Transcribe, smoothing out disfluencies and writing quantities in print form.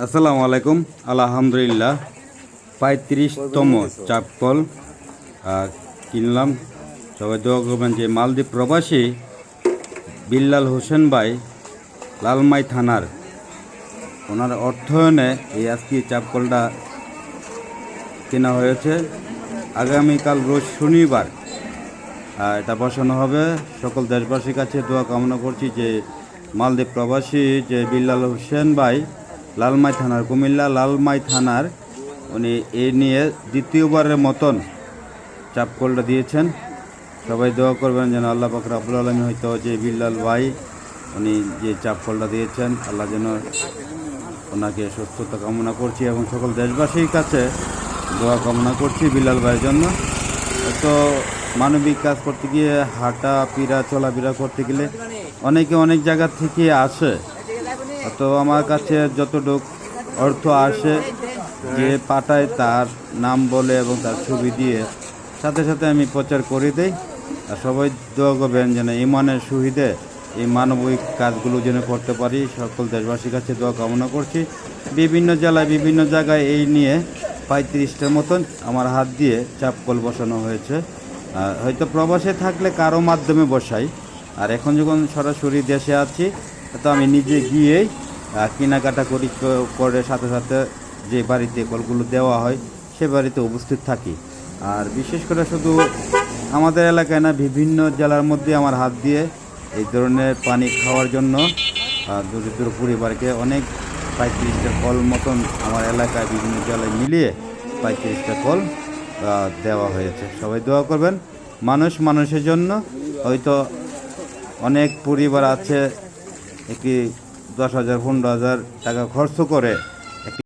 আসসালামু আলাইকুম। আলহামদুলিল্লাহ ৩৫তম চাপ কল কিনলাম। সবাই দোয়া করবেন যে মালদ্বীপ প্রবাসী বিল্লাল হোসেন ভাই লালমাই থানার ওনার অর্থায়নে এই আজকে চাপ কলটা কেনা হয়েছে। আগামীকাল রোজ শনিবার এটা বসানো হবে। সকল দেশবাসীর কাছে দোয়া কামনা করছি যে মালদ্বীপ প্রবাসী যে বিল্লাল হোসেন ভাই লালমাই থানার কুমিল্লা লালমাই থানার উনি এ নিয়ে দ্বিতীয়বারের মতন চাপ কলটা দিয়েছেন। সবাই দোয়া করবেন যেন আল্লাহ পাক রব্বুল আলামিন হয়তো যে বিল্লাল ভাই উনি যে চাপ কলটা দিয়েছেন আল্লাহ যেন ওনাকে সুস্থতা কামনা করছি এবং সকল দেশবাসীর কাছে দোয়া কামনা করছি বিল্লাল ভাইয়ের জন্য। তো মানবিক কাজ করতে গিয়ে হাঁটা পিড়া চলাফেরা করতে গেলে অনেকে অনেক জায়গা থেকে আসে। তো আমার কাছে যতটুকু অর্থ আসে যে পাঠায় তার নাম বলে এবং তার ছবি দিয়ে সাথে সাথে আমি প্রচার করে দিই। আর সবাই দোয়া করবেন যেন ইমানের সহিতে এই মানবিক কাজগুলো যেন করতে পারি। সকল দেশবাসীর কাছে দোয়া কামনা করছি। বিভিন্ন জেলায় বিভিন্ন জায়গায় এই নিয়ে ৩৫টার মতন আমার হাত দিয়ে চাপ কল বসানো হয়েছে। হয়তো প্রবাসে থাকলে কারো মাধ্যমে বসাই, আর এখন যখন সরাসরি দেশে আছি তো আমি নিজে গিয়েই কেনাকাটা করে সাথে সাথে যে বাড়িতে কলগুলো দেওয়া হয় সে বাড়িতে উপস্থিত থাকি। আর বিশেষ করে শুধু আমাদের এলাকায় না, বিভিন্ন জেলার মধ্যে আমার হাত দিয়ে এই ধরনের পানি খাওয়ার জন্য দরিদ্র পরিবারকে অনেক ৩৫টা কল মতন আমার এলাকায় বিভিন্ন জেলায় মিলিয়ে ৩৫টা কল দেওয়া হয়েছে। সবাই দোয়া করবেন। মানুষের জন্য হয়তো অনেক পরিবার আছে একটি ১০,০০০ ১৫,০০০ টাকা খরচ করে